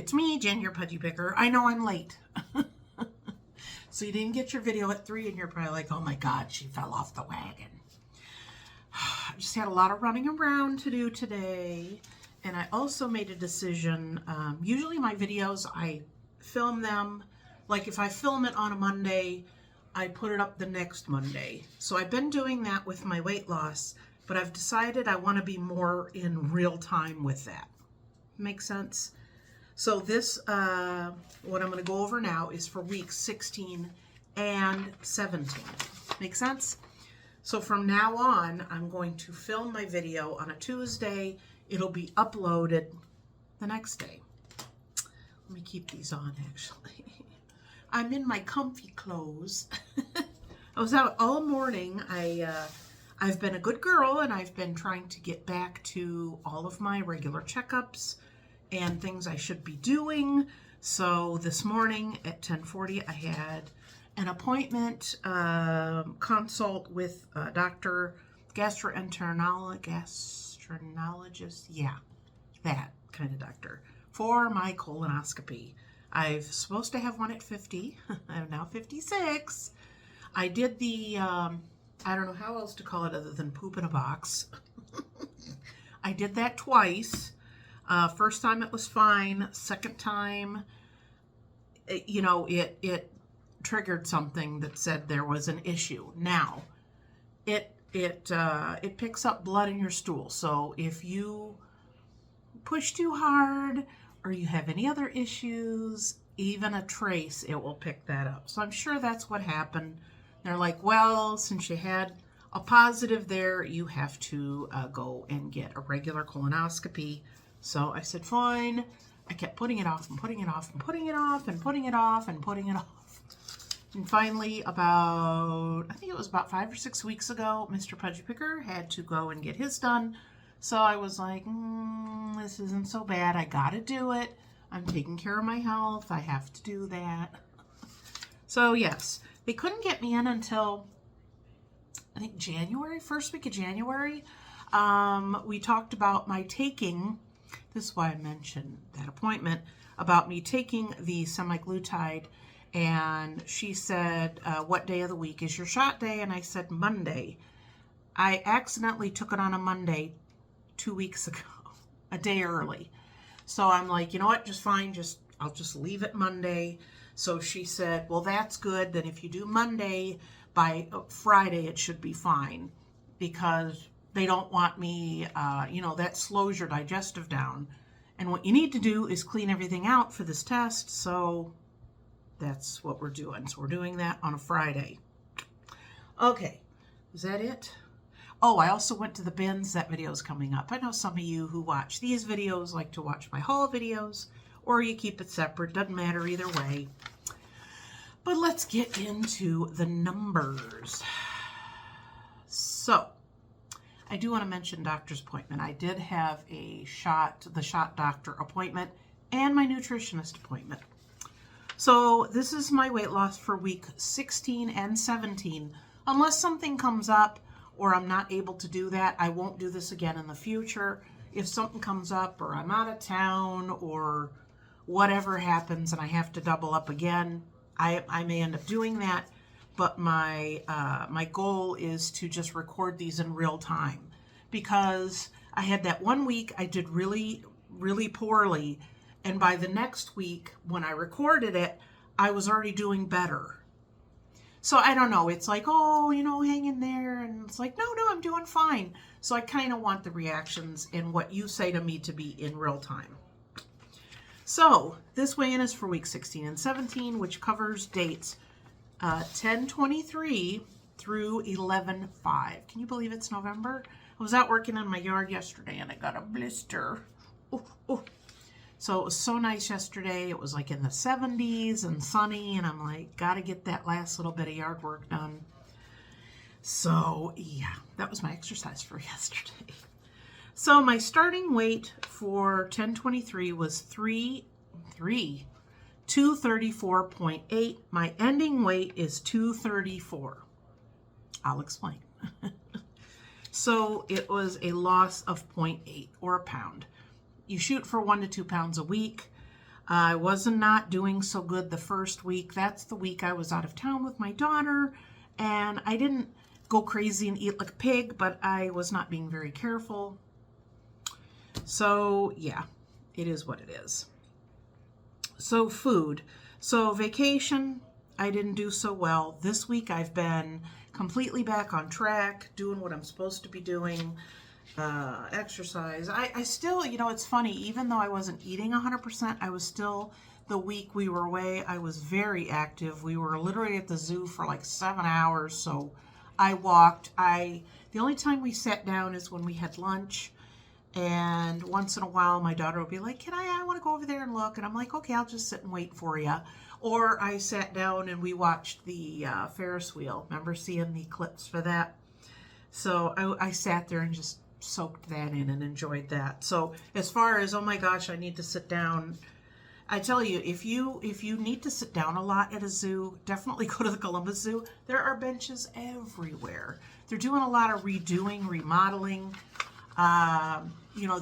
it's me, Jen, your pudgy picker. I know I'm late. So you didn't get your video at 3 and you're probably like, oh my God, she fell off the wagon. I just had a lot of running around to do today. And I also made a decision. Usually my videos, I film them. Like if I film it on a Monday, I put it up the next Monday. So I've been doing that with my weight loss, but I've decided I want to be more in real time with that. Make sense? So this, what I'm going to go over now is for weeks 16 and 17. Make sense? So from now on, I'm going to film my video on a Tuesday. It'll be uploaded the next day. Let me keep these on, actually. I'm in my comfy clothes. I was out all morning. I've been a good girl, and I've been trying to get back to all of my regular checkups and things I should be doing. So this morning at 10:40, I had an appointment, consult with Dr. Gastroenterologist. Yeah, that kind of doctor for my colonoscopy. I'm supposed to have one at 50. I'm now 56. I did the, I don't know how else to call it other than poop in a box. I did that twice. First time it was fine. Second time, it triggered something that said there was an issue. Now, it picks up blood in your stool. So if you push too hard or you have any other issues, even a trace, it will pick that up. So I'm sure that's what happened. They're like, well, since you had a positive there, you have to go and get a regular colonoscopy. So I said, fine. I kept putting it off and putting it off and putting it off and putting it off and putting it off. And finally, I think it was about 5 or 6 weeks ago, Mr. Pudgy Picker had to go and get his done. So I was like, this isn't so bad. I got to do it. I'm taking care of my health. I have to do that. So yes, they couldn't get me in until, I think, January, first week of January. We talked about my taking, this is why I mentioned that appointment, about me taking the semaglutide. And she said, what day of the week is your shot day? And I said, Monday. I accidentally took it on a Monday 2 weeks ago, a day early. So I'm like, you know what, just fine, I'll just leave it Monday. So she said, well, that's good. Then if you do Monday, by Friday, it should be fine, because they don't want me, that slows your digestive down. And what you need to do is clean everything out for this test. So that's what we're doing. So we're doing that on a Friday. Okay, is that it? Oh, I also went to the bins. That video is coming up. I know some of you who watch these videos like to watch my haul videos, or you keep it separate. Doesn't matter either way. But let's get into the numbers. So, I do want to mention doctor's appointment. I did have the shot doctor appointment and my nutritionist appointment. So this is my weight loss for week 16 and 17. Unless something comes up or I'm not able to do that, I won't do this again in the future. If something comes up or I'm out of town or whatever happens and I have to double up again, I may end up doing that. But my goal is to just record these in real time, because I had that 1 week I did really, really poorly. And by the next week, when I recorded it, I was already doing better. So I don't know. It's like, oh, hang in there. And it's like, no, I'm doing fine. So I kind of want the reactions and what you say to me to be in real time. So this weigh-in is for week 16 and 17, which covers dates 10/23 through 11/5. Can you believe it's November? I was out working in my yard yesterday and I got a blister. Ooh. So it was so nice yesterday. It was like in the 70s and sunny, and I'm like, gotta get that last little bit of yard work done. So yeah, that was my exercise for yesterday. So my starting weight for 10/23 was 234.8. My ending weight is 234. I'll explain. So it was a loss of 0.8 or a pound. You shoot for 1 to 2 pounds a week. I was not doing so good the first week. That's the week I was out of town with my daughter, and I didn't go crazy and eat like a pig, but I was not being very careful. So yeah, it is what it is. So food. So vacation, I didn't do so well. This week I've been completely back on track, doing what I'm supposed to be doing, exercise. I still, it's funny, even though I wasn't eating 100%, I was still, the week we were away, I was very active. We were literally at the zoo for like 7 hours, so I walked. The only time we sat down is when we had lunch. And once in a while, my daughter would be like, I want to go over there and look. And I'm like, okay, I'll just sit and wait for you. Or I sat down and we watched the Ferris wheel. Remember seeing the clips for that? So I sat there and just soaked that in and enjoyed that. So as far as, oh my gosh, I need to sit down. I tell you, if you need to sit down a lot at a zoo, definitely go to the Columbus Zoo. There are benches everywhere. They're doing a lot of redoing, remodeling.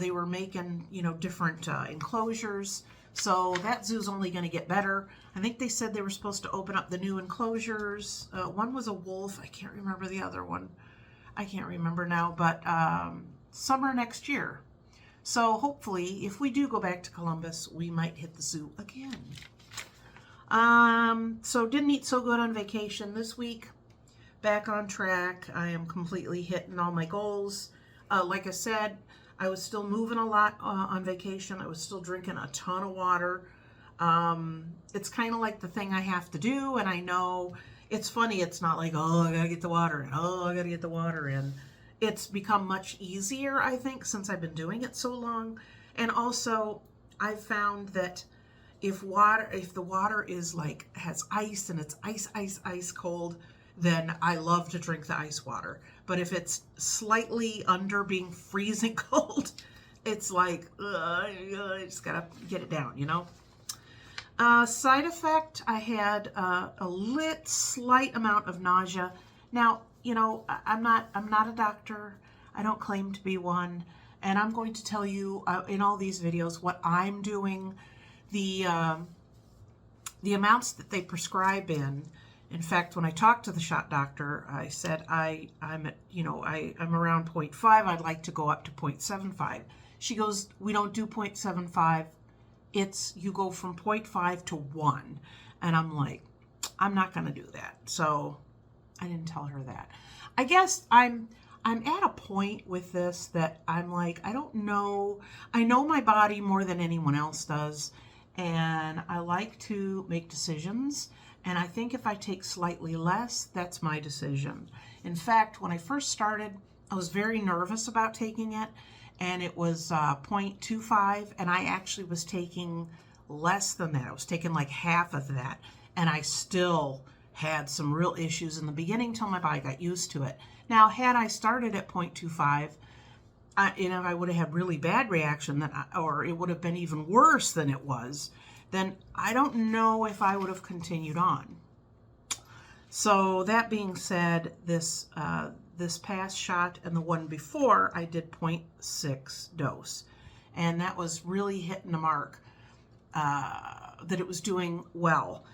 They were making, different enclosures. So that zoo's only going to get better. I think they said they were supposed to open up the new enclosures. One was a wolf. I can't remember the other one. I can't remember now, but summer next year. So hopefully, if we do go back to Columbus, we might hit the zoo again. So didn't eat so good on vacation this week. Back on track. I am completely hitting all my goals. Like I said, I was still moving a lot on vacation. I was still drinking a ton of water. It's kind of like the thing I have to do, and I know it's funny. It's not like, oh, I gotta get the water in. Oh, I gotta get the water in. It's become much easier, I think, since I've been doing it so long. And also, I've found that if the water is like has ice and it's ice cold, then I love to drink the ice water. But if it's slightly under being freezing cold, it's like, I just gotta get it down, Side effect, I had a slight amount of nausea. Now, I'm not a doctor. I don't claim to be one. And I'm going to tell you in all these videos what I'm doing, the amounts that they prescribe in. In fact, when I talked to the shot doctor, I said I'm at, I'm around 0.5. I'd like to go up to 0.75. She goes, we don't do 0.75. You go from 0.5 to 1. And I'm like, I'm not going to do that. So I didn't tell her that. I guess I'm at a point with this that I'm like, I don't know. I know my body more than anyone else does. And I like to make decisions. And I think if I take slightly less, that's my decision. In fact, when I first started, I was very nervous about taking it. And it was 0.25. And I actually was taking less than that. I was taking like half of that. And I still had some real issues in the beginning till my body got used to it. Now, had I started at 0.25, I would have had really bad reaction, or it would have been even worse than it was, then I don't know if I would have continued on. So that being said, this past shot and the one before, I did 0.6 dose. And that was really hitting the mark, that it was doing well.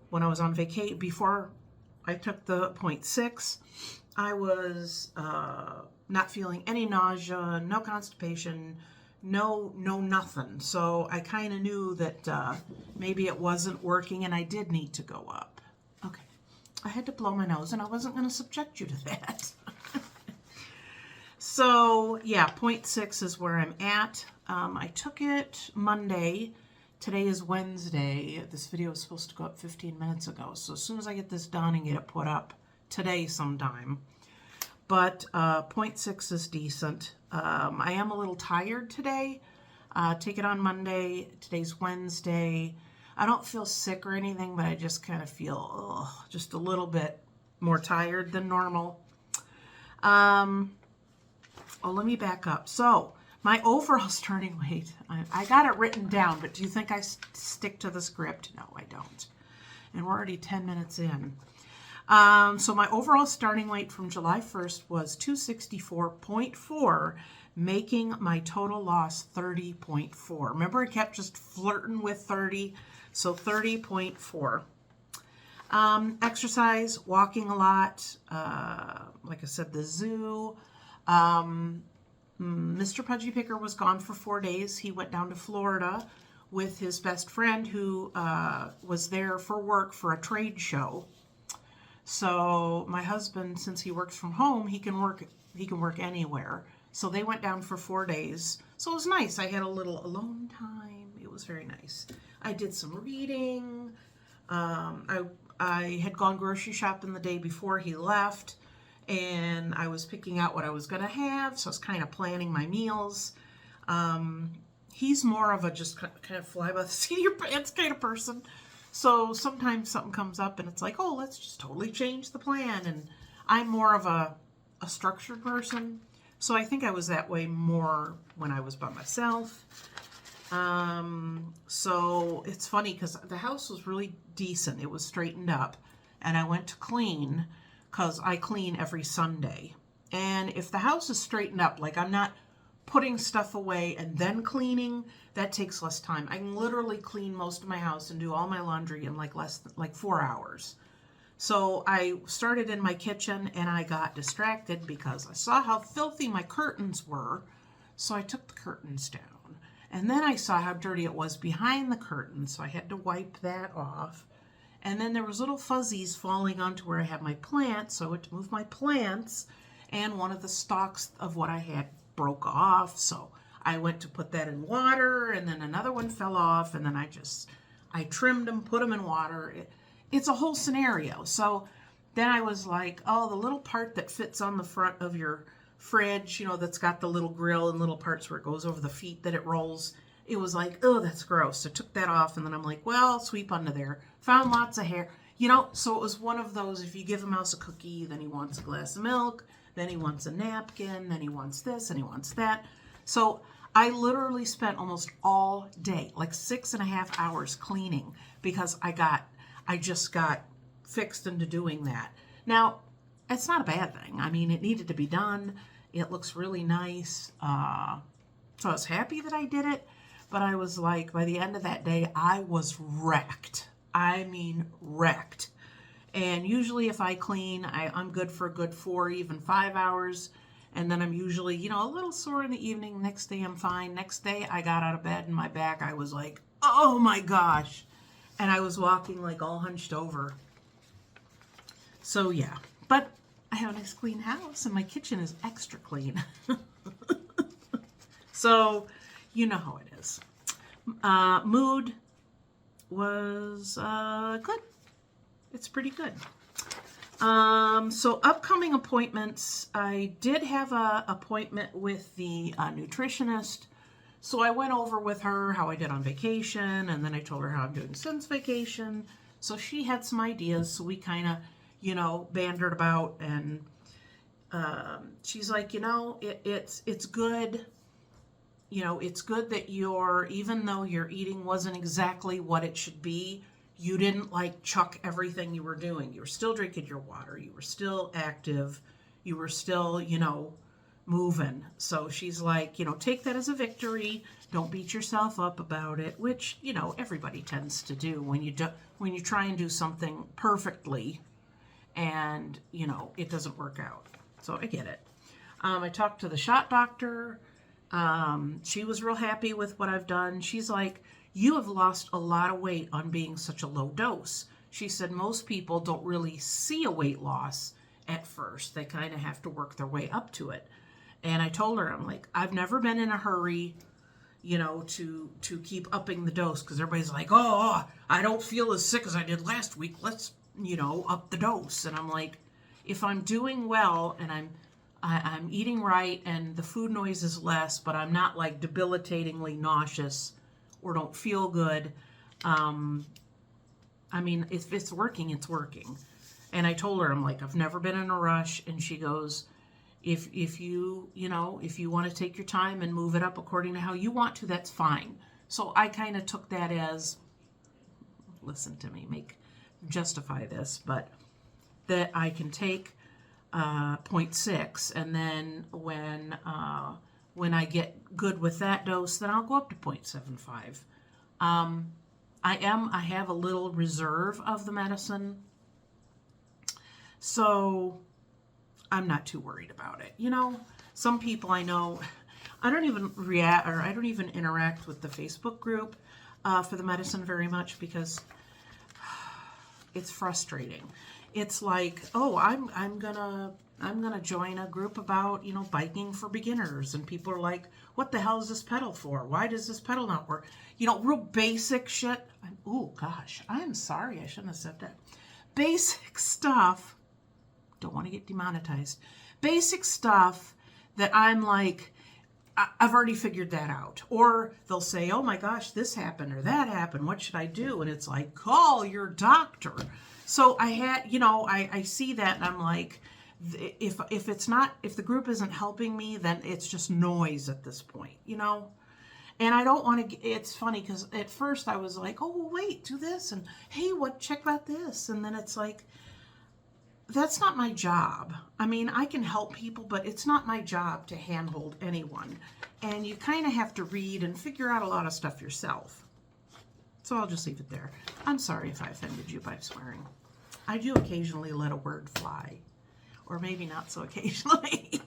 When I was on vacation, before I took the 0.6, I was not feeling any nausea, no constipation, no nothing. So I kind of knew that maybe it wasn't working and I did need to go up. Okay, I had to blow my nose and I wasn't going to subject you to that. So yeah, 0.6 is where I'm at. I took it Monday. Today is Wednesday. This video was supposed to go up 15 minutes ago. So as soon as I get this done and get it put up today sometime. But 0.6 is decent. I am a little tired today. Take it on Monday. Today's Wednesday. I don't feel sick or anything, but I just kind of feel just a little bit more tired than normal. Let me back up. So my overall starting weight, I got it written down, but do you think I stick to the script? No, I don't. And we're already 10 minutes in. So my overall starting weight from July 1st was 264.4. making my total loss 30.4. Remember, I kept just flirting with 30, so 30.4. Exercise, walking a lot, like I said, the zoo. Mr. Pudgy Picker was gone for 4 days. He went down to Florida with his best friend who was there for work for a trade show. So my husband, since he works from home, he can work anywhere. So they went down for 4 days. So it was nice. I had a little alone time. It was very nice. I did some reading. I had gone grocery shopping the day before he left, and I was picking out what I was going to have, so I was kind of planning my meals. He's more of a just kind of fly by the seat of your pants kind of person. So sometimes something comes up and it's like, oh, let's just totally change the plan. And I'm more of a structured person. So I think I was that way more when I was by myself. So it's funny because the house was really decent. It was straightened up, and I went to clean because I clean every Sunday. And if the house is straightened up, like I'm not putting stuff away and then cleaning, that takes less time. I can literally clean most of my house and do all my laundry in like 4 hours. So I started in my kitchen and I got distracted because I saw how filthy my curtains were. So I took the curtains down. And then I saw how dirty it was behind the curtain, so I had to wipe that off. And then there was little fuzzies falling onto where I have my plants, so I went to move my plants, and one of the stalks of what I had broke off, so I went to put that in water, and then another one fell off, and then I trimmed them, put them in water. It's a whole scenario. So then I was like, oh, the little part that fits on the front of your fridge, that's got the little grill and little parts where it goes over the feet that it rolls. It was like, oh, that's gross. So I took that off, and then I'm like, well, I'll sweep under there. Found lots of hair. So it was one of those, if you give a mouse a cookie, then he wants a glass of milk, then he wants a napkin, then he wants this, and he wants that. So I literally spent almost all day, like 6.5 hours cleaning, because I just got fixed into doing that. Now, it's not a bad thing. I mean, it needed to be done. It looks really nice. So I was happy that I did it, but I was like, by the end of that day, I was wrecked. I mean, wrecked. And usually if I clean, I'm good for a good 4, even 5 hours. And then I'm usually, a little sore in the evening. Next day, I'm fine. Next day, I got out of bed and my back, I was like, oh my gosh. And I was walking like all hunched over. So yeah, but I have a nice clean house and my kitchen is extra clean. So, you know how it is. Mood was good. It's pretty good. So upcoming appointments, I did have an appointment with the nutritionist. So I went over with her how I did on vacation, and then I told her how I'm doing since vacation. So she had some ideas, so we kind of, bantered about, and she's like, it's good. It's good that even though your eating wasn't exactly what it should be, you didn't chuck everything you were doing. You were still drinking your water. You were still active. You were still, moving. So she's like, take that as a victory. Don't beat yourself up about it, which, everybody tends to do when you try and do something perfectly and, it doesn't work out. So I get it. I talked to the shot doctor. She was real happy with what I've done. She's like, you have lost a lot of weight on being such a low dose. She said most people don't really see a weight loss at first. They kind of have to work their way up to it. And I told her, I'm like, I've never been in a hurry, to keep upping the dose, because everybody's like, oh, I don't feel as sick as I did last week. Let's, up the dose. And I'm like, if I'm doing well and I'm eating right and the food noise is less, but I'm not debilitatingly nauseous or don't feel good. If it's working, it's working. And I told her, I'm like, I've never been in a rush. And she goes, if you want to take your time and move it up according to how you want to, that's fine. So I kind of took that as, listen to me, justify this, but that I can take 0.6, and then when When I get good with that dose, then I'll go up to 0.75. I have a little reserve of the medicine, so I'm not too worried about it. You know, some people I know, I don't even react, or I don't even interact with the Facebook group for the medicine very much, because it's frustrating. It's like, oh, I'm gonna join a group about, you know, biking for beginners, and people are like, what the hell is this pedal for? Why does this pedal not work? You know, real basic shit. Oh gosh, I'm sorry, I shouldn't have said that. Basic stuff. Don't want to get demonetized. Basic stuff that I'm like, I've already figured that out. Or they'll say, oh my gosh, this happened or that happened. What should I do? And it's like, call your doctor. So I had, you know, I see that and I'm like, if the group isn't helping me, then it's just noise at this point, you know? And I don't want to, it's funny because at first I was like, oh, wait, do this. And hey, check out this. And then it's like, that's not my job. I mean, I can help people, but it's not my job to handhold anyone. And you kind of have to read and figure out a lot of stuff yourself. So I'll just leave it there. I'm sorry if I offended you by swearing. I do occasionally let a word fly. Or maybe not so occasionally.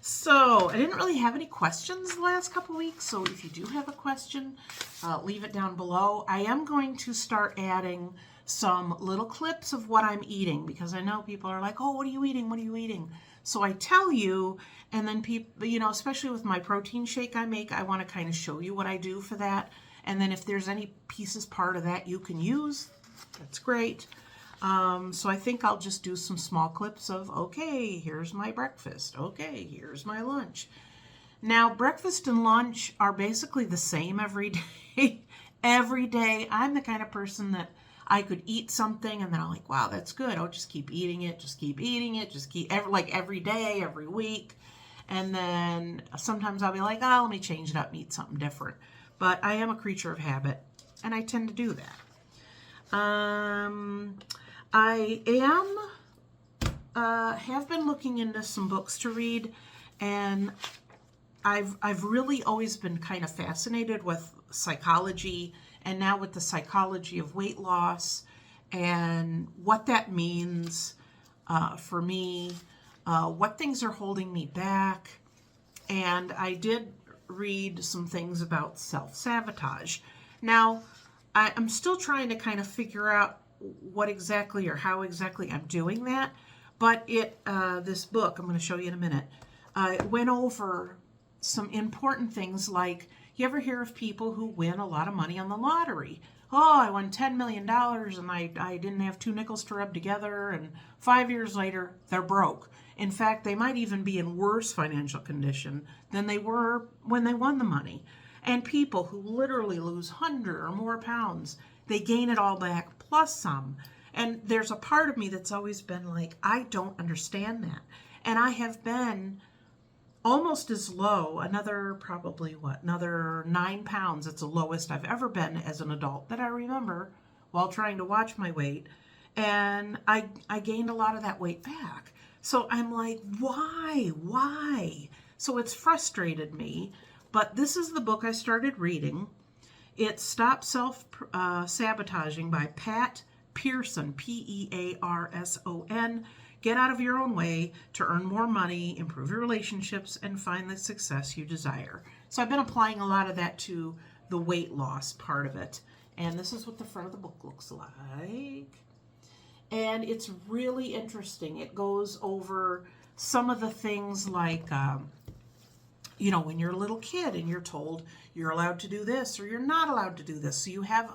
So I didn't really have any questions the last couple weeks. So if you do have a question, leave it down below. I am going to start adding some little clips of what I'm eating, because I know people are like, oh, what are you eating? What are you eating? So I tell you, and then people, you know, especially with my protein shake I make, I want to kind of show you what I do for that. And then if there's any pieces part of that you can use, that's great. So I think I'll just do some small clips of, okay, here's my breakfast. Okay, here's my lunch. Now, breakfast and lunch are basically the same every day. Every day. I'm the kind of person that I could eat something and then I'm like, wow, that's good. I'll just keep eating it, just keep eating it, just keep, like every day, every week. And then sometimes I'll be like, oh, let me change it up and eat something different. But I am a creature of habit, and I tend to do that. I have been looking into some books to read, and I've really always been kind of fascinated with psychology, and now with the psychology of weight loss and what that means for me, what things are holding me back. And I did read some things about self-sabotage. Now, I'm still trying to kind of figure out what exactly or how exactly I'm doing that. But this book, I'm going to show you in a minute, it went over some important things like, you ever hear of people who win a lot of money on the lottery? Oh, I won $10 million and I didn't have 2 nickels to rub together, and 5 years later, they're broke. In fact, they might even be in worse financial condition than they were when they won the money. And people who literally lose 100 or more pounds, they gain it all back plus some. And there's a part of me that's always been like, I don't understand that. And I have been almost as low, another 9 pounds. It's the lowest I've ever been as an adult that I remember while trying to watch my weight. And I gained a lot of that weight back. So I'm like, why? So it's frustrated me. But this is the book I started reading. It's Stop Self-Sabotaging by Pat Pearson, Pearson. Get out of your own way to earn more money, improve your relationships, and find the success you desire. So I've been applying a lot of that to the weight loss part of it. And this is what the front of the book looks like. And it's really interesting. It goes over some of the things like, you know, when you're a little kid and you're told you're allowed to do this or you're not allowed to do this. So you have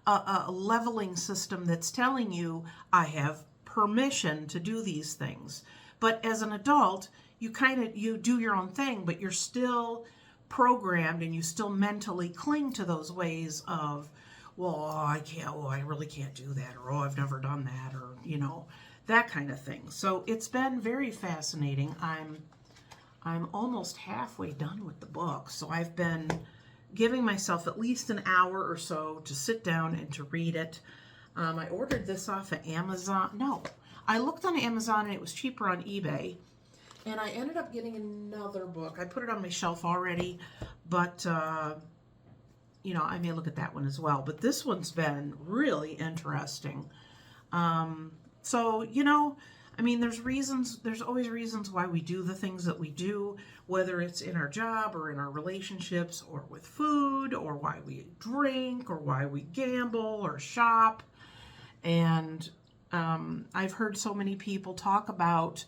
a leveling system that's telling you, I have permission to do these things. But as an adult, you do your own thing, but you're still programmed and you still mentally cling to those ways of, well, I really can't do that, or oh, I've never done that, or, you know, that kind of thing. So it's been very fascinating. I'm almost halfway done with the book, so I've been giving myself at least an hour or so to sit down and to read it. I ordered this off of Amazon. No, I looked on Amazon and it was cheaper on eBay. And I ended up getting another book. I put it on my shelf already, but, you know, I may look at that one as well. But this one's been really interesting. So, you know, I mean, there's always reasons why we do the things that we do, whether it's in our job or in our relationships or with food, or why we drink or why we gamble or shop. And I've heard so many people talk about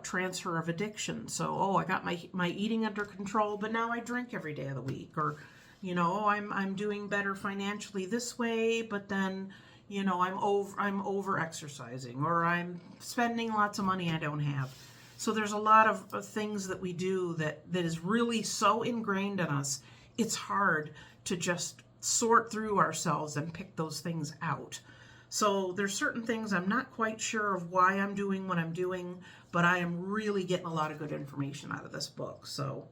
transfer of addiction. So, oh, I got my eating under control, but now I drink every day of the week. Or, you know, oh, I'm doing better financially this way, but then, you know, I'm over exercising, or I'm spending lots of money I don't have. So there's a lot of things that we do that is really so ingrained in us. It's hard to just sort through ourselves and pick those things out. So there's certain things I'm not quite sure of why I'm doing what I'm doing, but I am really getting a lot of good information out of this book. So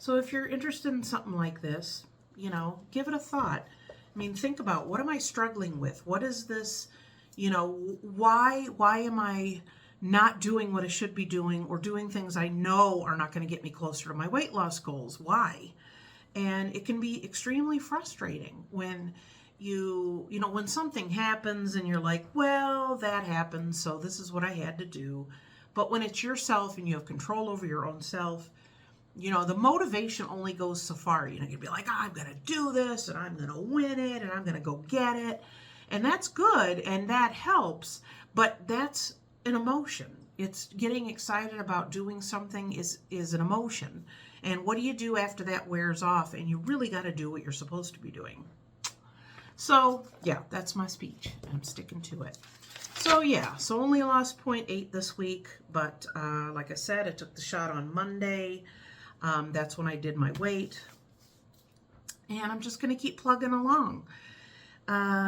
if you're interested in something like this, you know, give it a thought. I mean, think about, what am I struggling with? What is this, you know, why am I not doing what I should be doing, or doing things I know are not going to get me closer to my weight loss goals? Why? And it can be extremely frustrating when you know, when something happens and you're like, well, that happened, so this is what I had to do. But when it's yourself and you have control over your own self, you know, the motivation only goes so far. You know, you'd be like, oh, I'm going to do this, and I'm going to win it, and I'm going to go get it. And that's good, and that helps, but that's an emotion. It's getting excited about doing something is an emotion. And what do you do after that wears off and you really got to do what you're supposed to be doing? So, yeah, that's my speech. I'm sticking to it. So, yeah, so only lost 0.8 this week, but like I said, I took the shot on Monday. That's when I did my weight. And I'm just going to keep plugging along.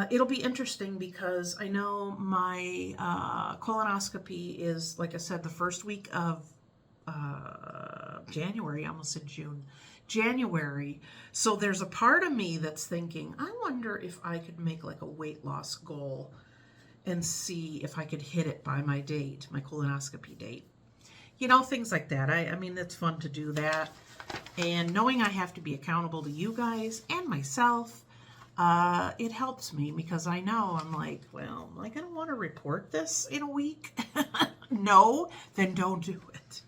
It'll be interesting because I know my colonoscopy is, like I said, the first week of January. I almost said June. January. So there's a part of me that's thinking, I wonder if I could make like a weight loss goal and see if I could hit it by my date, my colonoscopy date. You know, things like that. I mean, it's fun to do that. And knowing I have to be accountable to you guys and myself, it helps me, because I know I'm like, well, am I going to want to report this in a week? No, then don't do it.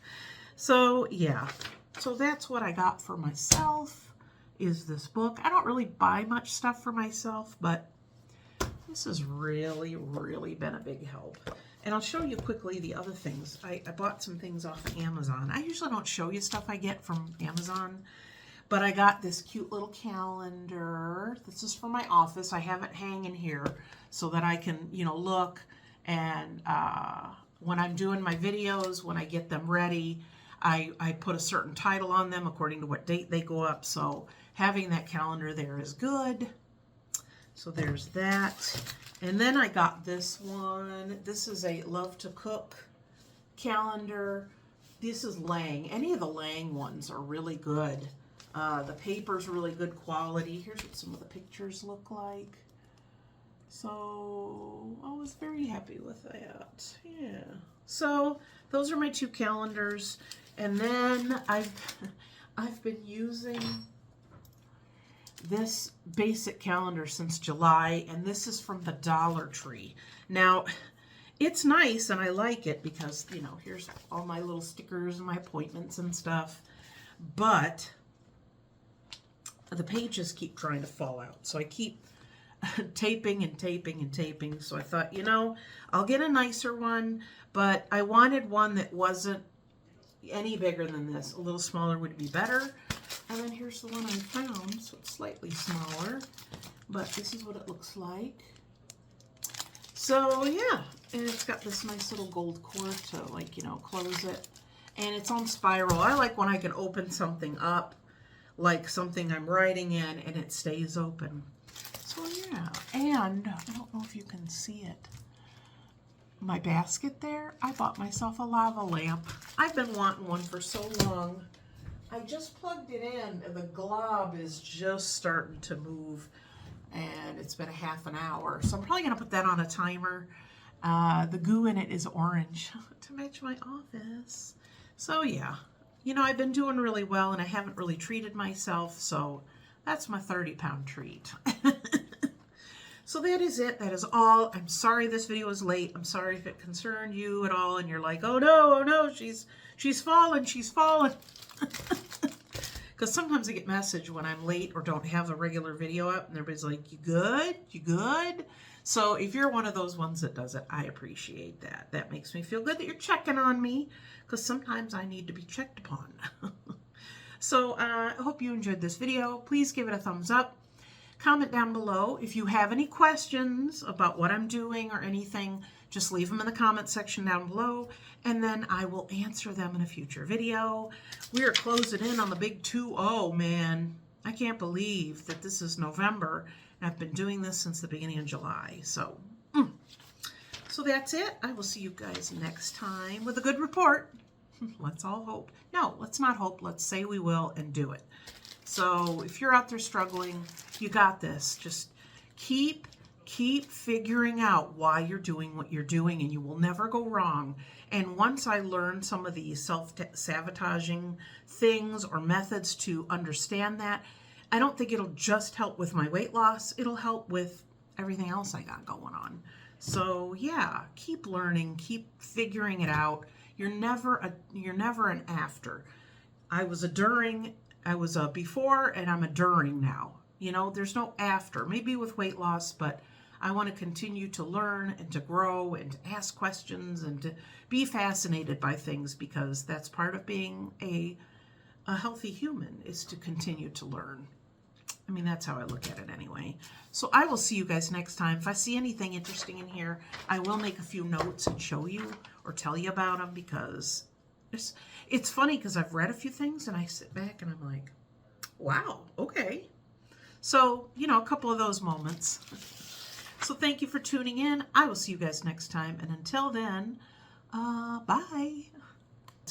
So, yeah. So that's what I got for myself, is this book. I don't really buy much stuff for myself, but this has really, really been a big help. And I'll show you quickly the other things. I bought some things off of Amazon. I usually don't show you stuff I get from Amazon, but I got this cute little calendar. This is for my office. I have it hanging here so that I can, you know, look, and when I'm doing my videos, when I get them ready, I put a certain title on them according to what date they go up. So having that calendar there is good. So there's that. And then I got this one. This is a Love to Cook calendar. This is Lang. Any of the Lang ones are really good. The paper's really good quality. Here's what some of the pictures look like. So I was very happy with that. Yeah. So those are my two calendars. And then I've been using this basic calendar since July, and this is from the Dollar Tree. Now, it's nice and I like it because, you know, here's all my little stickers and my appointments and stuff, but the pages keep trying to fall out. So I keep taping and taping and taping. So I thought, you know, I'll get a nicer one, but I wanted one that wasn't any bigger than this. A little smaller would be better. And then here's the one I found, so it's slightly smaller, but this is what it looks like. So yeah, and it's got this nice little gold cord to, like, you know, close it. And it's on spiral. I like when I can open something up, like something I'm writing in, and it stays open. So yeah, and I don't know if you can see it. My basket there, I bought myself a lava lamp. I've been wanting one for so long. I just plugged it in, and the glob is just starting to move, and it's been a half an hour. So I'm probably going to put that on a timer The goo in it is orange to match my office. So yeah, you know, I've been doing really well and I haven't really treated myself, so that's my 30-pound treat. So that is it. That is all. I'm sorry this video is late. I'm sorry if it concerned you at all and you're like, oh no, she's fallen, she's fallen. Because sometimes I get message when I'm late or don't have a regular video up and everybody's like, you good? You good? So if you're one of those ones that does it, I appreciate that. That makes me feel good that you're checking on me because sometimes I need to be checked upon. So I hope you enjoyed this video. Please give it a thumbs up. Comment down below. If you have any questions about what I'm doing or anything, just leave them in the comment section down below, and then I will answer them in a future video. We are closing in on the big 2-0, man. I can't believe that this is November, and I've been doing this since the beginning of July. So that's it. I will see you guys next time with a good report. Let's all hope. No, let's not hope. Let's say we will and do it. So if you're out there struggling, you got this. Just keep figuring out why you're doing what you're doing, and you will never go wrong. And once I learned some of these self-sabotaging things or methods to understand that, I don't think it'll just help with my weight loss. It'll help with everything else I got going on. So yeah, keep learning, keep figuring it out. You're never an after. I was a during, I was a before, and I'm a during now. You know, there's no after, maybe with weight loss, but I want to continue to learn and to grow and to ask questions and to be fascinated by things, because that's part of being a healthy human, is to continue to learn. I mean, that's how I look at it anyway. So I will see you guys next time. If I see anything interesting in here, I will make a few notes and show you or tell you about them, because it's funny because I've read a few things and I sit back and I'm like, wow, okay. So, you know, a couple of those moments. So thank you for tuning in. I will see you guys next time. And until then, bye.